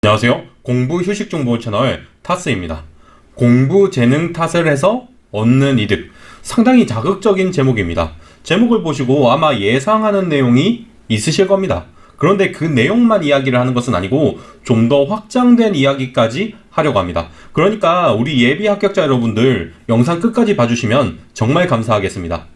안녕하세요. 공부 휴식 정보 채널 타스입니다. 공부 재능 탓을 해서 얻는 이득. 상당히 자극적인 제목입니다. 제목을 보시고 아마 예상하는 내용이 있으실 겁니다. 그런데 그 내용만 이야기를 하는 것은 아니고 좀 더 확장된 이야기까지 하려고 합니다. 그러니까 우리 예비 합격자 여러분들 영상 끝까지 봐주시면 정말 감사하겠습니다.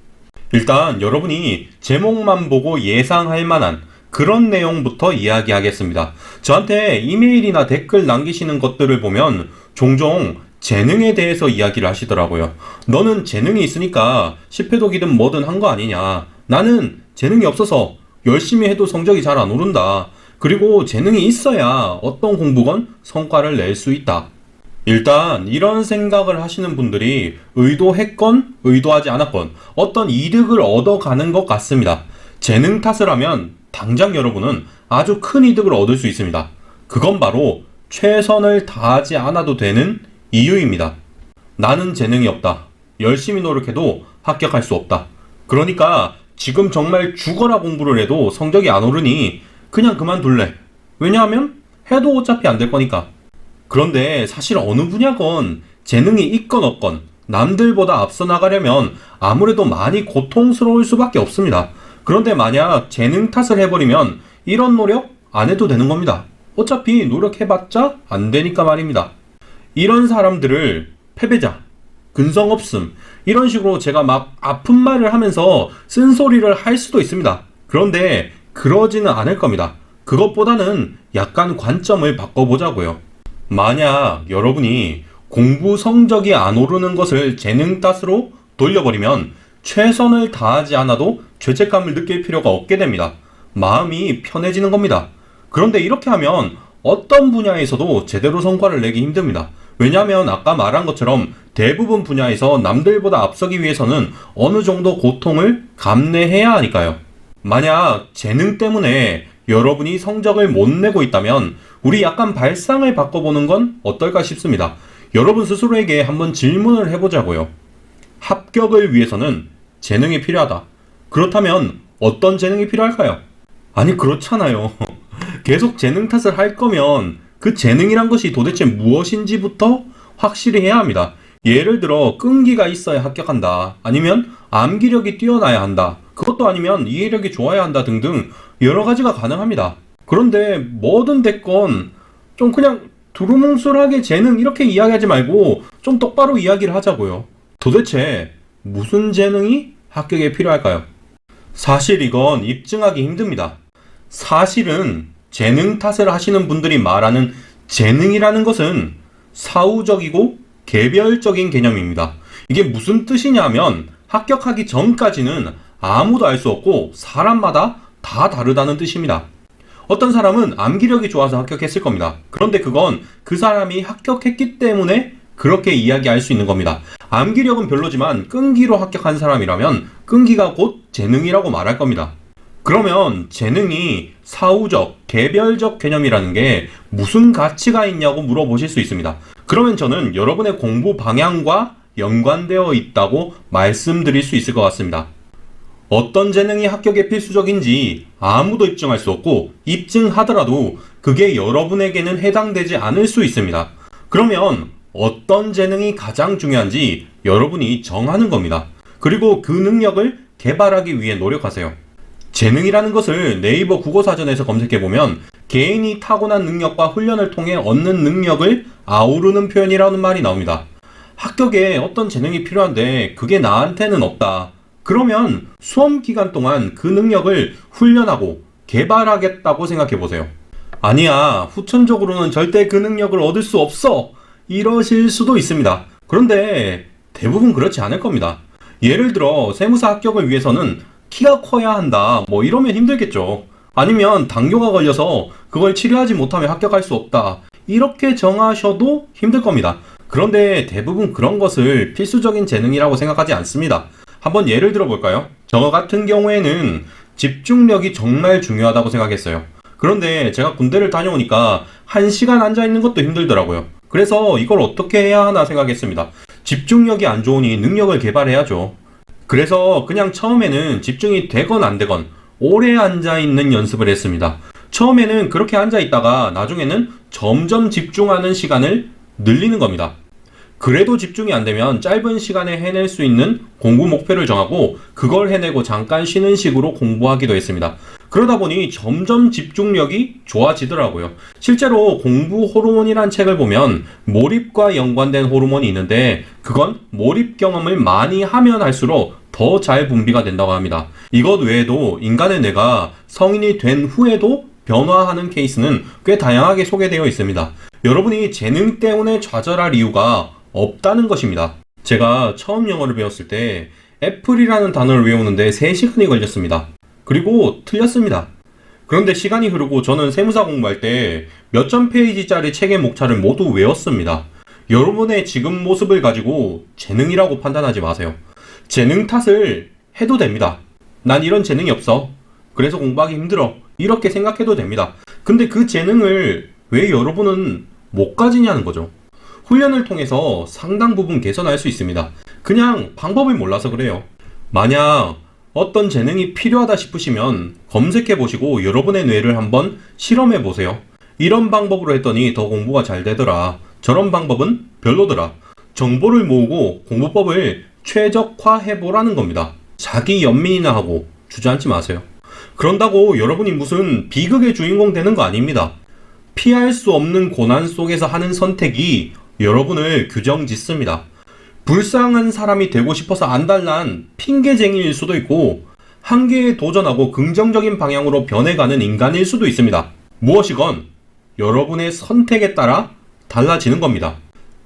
일단 여러분이 제목만 보고 예상할 만한 그런 내용부터 이야기하겠습니다. 저한테 이메일이나 댓글 남기시는 것들을 보면 종종 재능에 대해서 이야기를 하시더라고요. 너는 재능이 있으니까 10회독이든 뭐든 한 거 아니냐. 나는 재능이 없어서 열심히 해도 성적이 잘 안 오른다. 그리고 재능이 있어야 어떤 공부건 성과를 낼 수 있다. 일단 이런 생각을 하시는 분들이 의도했건 의도하지 않았건 어떤 이득을 얻어가는 것 같습니다. 재능 탓을 하면 당장 여러분은 아주 큰 이득을 얻을 수 있습니다. 그건 바로 최선을 다하지 않아도 되는 이유입니다. 나는 재능이 없다. 열심히 노력해도 합격할 수 없다. 그러니까 지금 정말 죽어라 공부를 해도 성적이 안 오르니 그냥 그만둘래. 왜냐하면 해도 어차피 안 될 거니까. 그런데 사실 어느 분야건 재능이 있건 없건 남들보다 앞서 나가려면 아무래도 많이 고통스러울 수밖에 없습니다. 그런데 만약 재능 탓을 해버리면 이런 노력 안 해도 되는 겁니다. 어차피 노력해봤자 안 되니까 말입니다. 이런 사람들을 패배자, 근성 없음 이런 식으로 제가 막 아픈 말을 하면서 쓴소리를 할 수도 있습니다. 그런데 그러지는 않을 겁니다. 그것보다는 약간 관점을 바꿔보자고요. 만약 여러분이 공부 성적이 안 오르는 것을 재능 탓으로 돌려버리면 최선을 다하지 않아도 죄책감을 느낄 필요가 없게 됩니다. 마음이 편해지는 겁니다. 그런데 이렇게 하면 어떤 분야에서도 제대로 성과를 내기 힘듭니다. 왜냐하면 아까 말한 것처럼 대부분 분야에서 남들보다 앞서기 위해서는 어느 정도 고통을 감내해야 하니까요. 만약 재능 때문에 여러분이 성적을 못 내고 있다면 우리 약간 발상을 바꿔보는 건 어떨까 싶습니다. 여러분 스스로에게 한번 질문을 해보자고요. 합격을 위해서는 재능이 필요하다. 그렇다면 어떤 재능이 필요할까요? 아니 그렇잖아요. 계속 재능 탓을 할 거면 그 재능이란 것이 도대체 무엇인지부터 확실히 해야 합니다. 예를 들어 끈기가 있어야 합격한다. 아니면 암기력이 뛰어나야 한다. 그것도 아니면 이해력이 좋아야 한다 등등 여러 가지가 가능합니다. 그런데 뭐든 됐건 좀 그냥 두루뭉술하게 재능 이렇게 이야기하지 말고 좀 똑바로 이야기를 하자고요. 도대체 무슨 재능이 합격에 필요할까요? 사실 이건 입증하기 힘듭니다. 사실은 재능 탓을 하시는 분들이 말하는 재능이라는 것은 사후적이고 개별적인 개념입니다. 이게 무슨 뜻이냐면 합격하기 전까지는 아무도 알 수 없고 사람마다 다 다르다는 뜻입니다. 어떤 사람은 암기력이 좋아서 합격했을 겁니다. 그런데 그건 그 사람이 합격했기 때문에 그렇게 이야기할 수 있는 겁니다. 암기력은 별로지만 끈기로 합격한 사람이라면 끈기가 곧 재능이라고 말할 겁니다. 그러면 재능이 사후적, 개별적 개념이라는 게 무슨 가치가 있냐고 물어보실 수 있습니다. 그러면 저는 여러분의 공부 방향과 연관되어 있다고 말씀드릴 수 있을 것 같습니다. 어떤 재능이 합격에 필수적인지 아무도 입증할 수 없고 입증하더라도 그게 여러분에게는 해당되지 않을 수 있습니다. 그러면 어떤 재능이 가장 중요한지 여러분이 정하는 겁니다. 그리고 그 능력을 개발하기 위해 노력하세요. 재능이라는 것을 네이버 국어사전에서 검색해보면 개인이 타고난 능력과 훈련을 통해 얻는 능력을 아우르는 표현이라는 말이 나옵니다. 합격에 어떤 재능이 필요한데 그게 나한테는 없다. 그러면 수험 기간 동안 그 능력을 훈련하고 개발하겠다고 생각해보세요. 아니야, 후천적으로는 절대 그 능력을 얻을 수 없어. 이러실 수도 있습니다. 그런데 대부분 그렇지 않을 겁니다. 예를 들어 세무사 합격을 위해서는 키가 커야 한다. 뭐 이러면 힘들겠죠. 아니면 당뇨가 걸려서 그걸 치료하지 못하면 합격할 수 없다. 이렇게 정하셔도 힘들 겁니다. 그런데 대부분 그런 것을 필수적인 재능이라고 생각하지 않습니다. 한번 예를 들어 볼까요? 저 같은 경우에는 집중력이 정말 중요하다고 생각했어요. 그런데 제가 군대를 다녀오니까 1시간 앉아있는 것도 힘들더라고요. 그래서 이걸 어떻게 해야 하나 생각했습니다. 집중력이 안 좋으니 능력을 개발해야죠. 그래서 그냥 처음에는 집중이 되건 안 되건 오래 앉아있는 연습을 했습니다. 처음에는 그렇게 앉아 있다가 나중에는 점점 집중하는 시간을 늘리는 겁니다. 그래도 집중이 안 되면 짧은 시간에 해낼 수 있는 공부 목표를 정하고 그걸 해내고 잠깐 쉬는 식으로 공부하기도 했습니다. 그러다 보니 점점 집중력이 좋아지더라고요. 실제로 공부 호르몬이란 책을 보면 몰입과 연관된 호르몬이 있는데 그건 몰입 경험을 많이 하면 할수록 더 잘 분비가 된다고 합니다. 이것 외에도 인간의 뇌가 성인이 된 후에도 변화하는 케이스는 꽤 다양하게 소개되어 있습니다. 여러분이 재능 때문에 좌절할 이유가 없다는 것입니다. 제가 처음 영어를 배웠을 때 애플이라는 단어를 외우는데 3시간이 걸렸습니다. 그리고 틀렸습니다. 그런데 시간이 흐르고 저는 세무사 공부할 때 몇 천 페이지짜리 책의 목차를 모두 외웠습니다. 여러분의 지금 모습을 가지고 재능이라고 판단하지 마세요. 재능 탓을 해도 됩니다. 난 이런 재능이 없어. 그래서 공부하기 힘들어. 이렇게 생각해도 됩니다. 근데 그 재능을 왜 여러분은 못 가지냐는 거죠. 훈련을 통해서 상당 부분 개선할 수 있습니다. 그냥 방법을 몰라서 그래요. 만약 어떤 재능이 필요하다 싶으시면 검색해 보시고 여러분의 뇌를 한번 실험해 보세요. 이런 방법으로 했더니 더 공부가 잘 되더라. 저런 방법은 별로더라. 정보를 모으고 공부법을 최적화해 보라는 겁니다. 자기 연민이나 하고 주저앉지 마세요. 그런다고 여러분이 무슨 비극의 주인공 되는 거 아닙니다. 피할 수 없는 고난 속에서 하는 선택이 여러분을 규정짓습니다. 불쌍한 사람이 되고 싶어서 안달난 핑계쟁이일 수도 있고 한계에 도전하고 긍정적인 방향으로 변해가는 인간일 수도 있습니다. 무엇이건 여러분의 선택에 따라 달라지는 겁니다.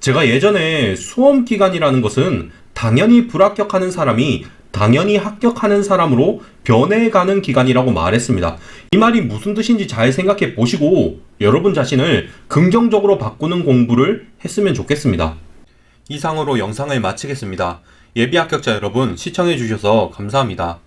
제가 예전에 수험기간이라는 것은 당연히 불합격하는 사람이 당연히 합격하는 사람으로 변해가는 기간이라고 말했습니다. 이 말이 무슨 뜻인지 잘 생각해 보시고 여러분 자신을 긍정적으로 바꾸는 공부를 했으면 좋겠습니다. 이상으로 영상을 마치겠습니다. 예비 합격자 여러분 시청해 주셔서 감사합니다.